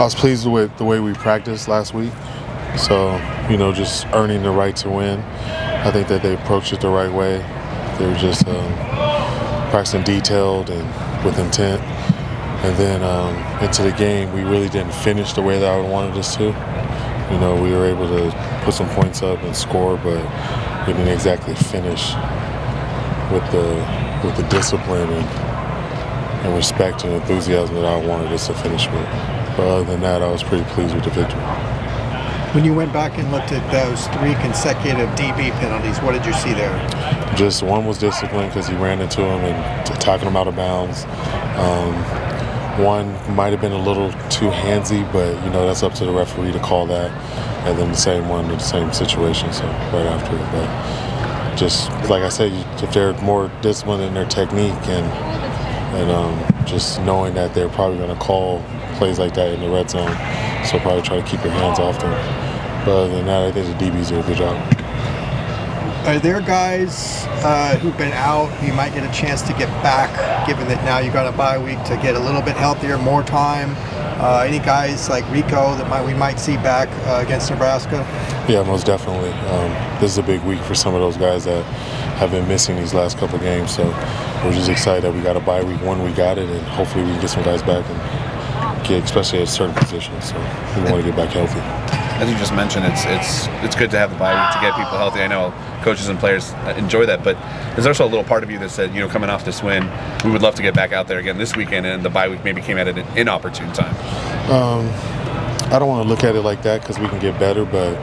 I was pleased with the way we practiced last week. So, just earning the right to win. I think that they approached it the right way. They were just practicing detailed and with intent. And then into the game, we really didn't finish the way that I wanted us to. We were able to put some points up and score, but we didn't exactly finish with the discipline and respect and enthusiasm that I wanted us to finish with. But other than that, I was pretty pleased with the victory. When you went back and looked at those 3 consecutive DB penalties, what did you see there? Just one was discipline because he ran into him and attacking him out of bounds. One might have been a little too handsy, but that's up to the referee to call that. And then the same one in the same situation, so right after it. But just like I said, if they're more disciplined in their technique and just knowing that they're probably going to call plays like that in the red zone, so probably try to keep your hands off them. But other than that, I think the DBs did a good job. Are there guys who've been out, you might get a chance to get back, given that now you've got a bye week to get a little bit healthier, more time? Any guys like Rico that we might see back against Nebraska? Yeah, most definitely. This is a big week for some of those guys that have been missing these last couple of games. So we're just excited that we got a bye week. We got it, and hopefully we can get some guys back and get, especially at certain positions. So we want to get back healthy. As you just mentioned, it's good to have the bye week to get people healthy. I know coaches and players enjoy that, but there's also a little part of you that said, coming off this win, we would love to get back out there again this weekend, and the bye week maybe came at an inopportune time. I don't want to look at it like that because we can get better, but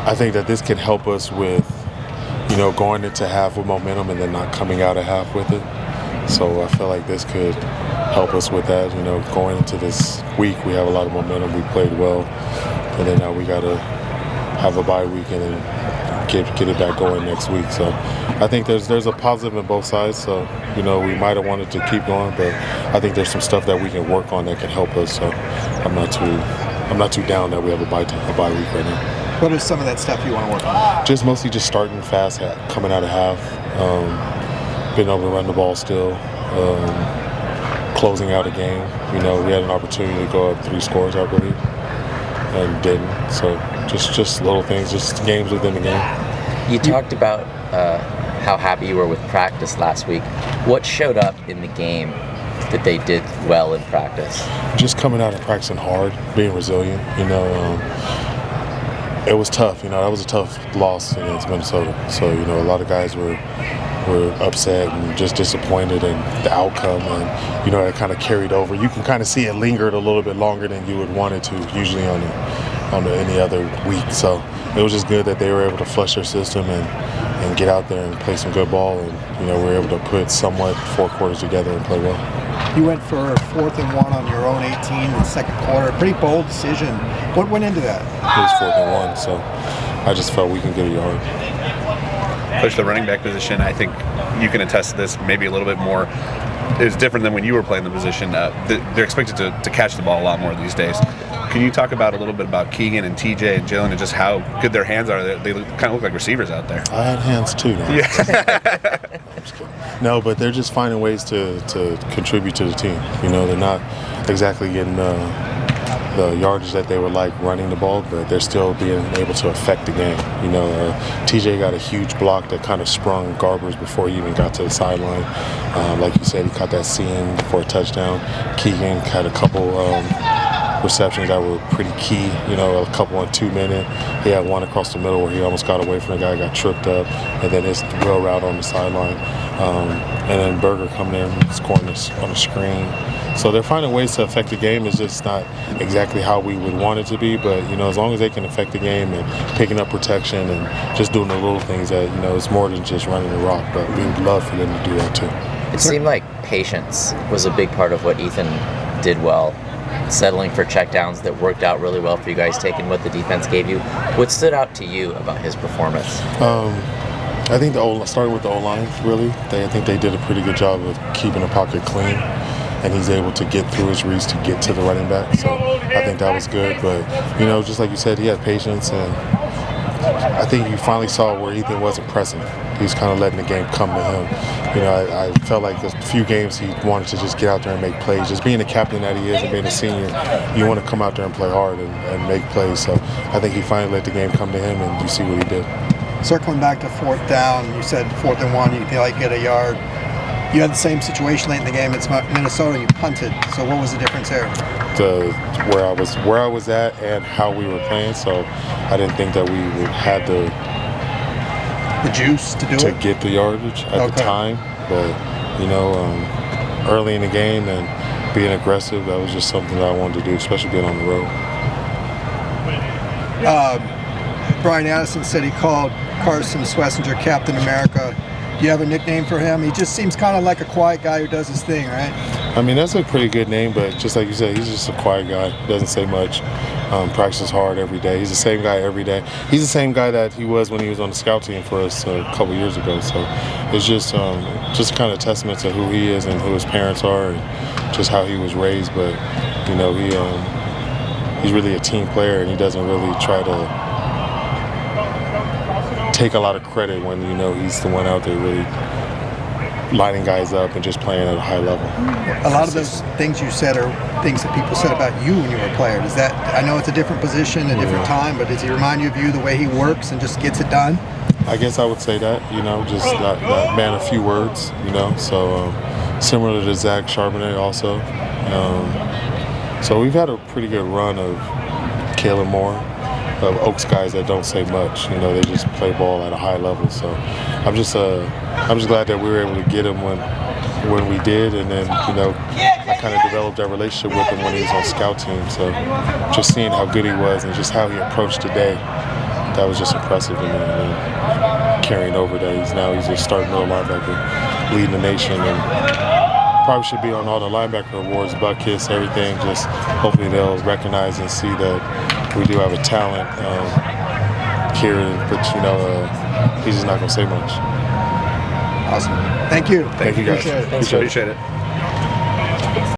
I think that this can help us with, going into half with momentum and then not coming out of half with it. So I feel like this could help us with that. Going into this week, we have a lot of momentum. We played well, and then now we got to have a bye week and then get it back going next week. So I think there's a positive in both sides. So we might have wanted to keep going, but I think there's some stuff that we can work on that can help us. So I'm not too down that we have a bye week right now. What is some of that stuff you want to work on? Just mostly just starting fast, coming out of half, being able to run the ball still, closing out a game. We had an opportunity to go up 3 scores, I believe, and didn't. So just little things, just games within the game. You talked about how happy you were with practice last week. What showed up in the game that they did well in practice? Just coming out and practicing hard, being resilient. It was tough. That was a tough loss against Minnesota. So a lot of guys were upset and just disappointed in the outcome, and it kind of carried over. You can kind of see it lingered a little bit longer than you would want it to usually on any other week. So it was just good that they were able to flush their system and get out there and play some good ball, and we were able to put somewhat 4 quarters together and play well. You went for 4th and 1 on your own 18 in the second quarter. Pretty bold decision. What went into that? It was 4th and 1, so I just felt we can get a yard. Coach, the running back position, I think you can attest to this maybe a little bit more. It's different than when you were playing the position. They're expected to catch the ball a lot more these days. Can you talk about a little bit about Keegan and TJ and Jalen and just how good their hands are? They kind of look like receivers out there. I had hands too. No, yeah. No, but they're just finding ways to contribute to the team. They're not exactly getting the yardage that they would like running the ball, but they're still being able to affect the game. TJ got a huge block that kind of sprung Garbers before he even got to the sideline. Like you said, he caught that seam for a touchdown. Keegan had a couple receptions that were pretty key, a couple on 2 minute. He had one across the middle where he almost got away from the guy, got tripped up, and then his wheel route on the sideline. And then Berger coming in, scoring on the screen. So they're finding ways to affect the game. It's just not exactly how we would want it to be, but as long as they can affect the game and picking up protection and just doing the little things that it's more than just running the rock. But we would love for them to do that too. It seemed like patience was a big part of what Ethan did well, settling for checkdowns that worked out really well for you guys, taking what the defense gave you. What stood out to you about his performance? I think starting with the O-line, really. I think they did a pretty good job of keeping the pocket clean, and he's able to get through his reads to get to the running back. So I think that was good. But, just like you said, he had patience, and I think you finally saw where Ethan wasn't pressing. He was kind of letting the game come to him. You know, I felt like the few games he wanted to just get out there and make plays. Just being the captain that he is and being a senior, you want to come out there and play hard and make plays. So I think he finally let the game come to him, and you see what he did. Circling back to fourth down, you said 4th and 1, you feel like get a yard. You had the same situation late in the game. It's Minnesota. You punted. So what was the difference there? Where I was at and how we were playing. So I didn't think that we would have the juice to do it, to get the yardage at the time. But you know, early in the game and being aggressive, that was just something that I wanted to do, especially being on the road. Brian Addison said he called Carson Schlesinger Captain America. Do you have a nickname for him? He just seems kind of like a quiet guy who does his thing, right? I mean, that's a pretty good name, but just like you said, he's just a quiet guy. Doesn't say much. Practices hard every day. He's the same guy every day. He's the same guy that he was when he was on the scout team for us a couple years ago. So it's just kind of testament to who he is and who his parents are and just how he was raised. But you know, he's really a team player, and he doesn't really try to take a lot of credit when you know he's the one out there really lining guys up and just playing at a high level. A lot of those things you said are things that people said about you when you were a player. Does that, I know it's a different position, a different time, but does he remind you of you, the way he works and just gets it done? I guess I would say that, you know, just that man of few words, you know, so similar to Zach Charbonnet also. So we've had a pretty good run of Kalen Moore, of Oaks guys that don't say much. You know, they just play ball at a high level. So I'm just glad that we were able to get him when we did, and then you know I kind of developed that relationship with him when he was on scout team. So just seeing how good he was and just how he approached the day, that was just impressive to me. And carrying over that he's just starting middle linebacker, leading the nation, and probably should be on all the linebacker awards, butt kiss, everything. Just hopefully they'll recognize and see that we do have a talent here, but you know, he's just not going to say much. Awesome. Thank you. Thank you guys. Appreciate it. Appreciate it.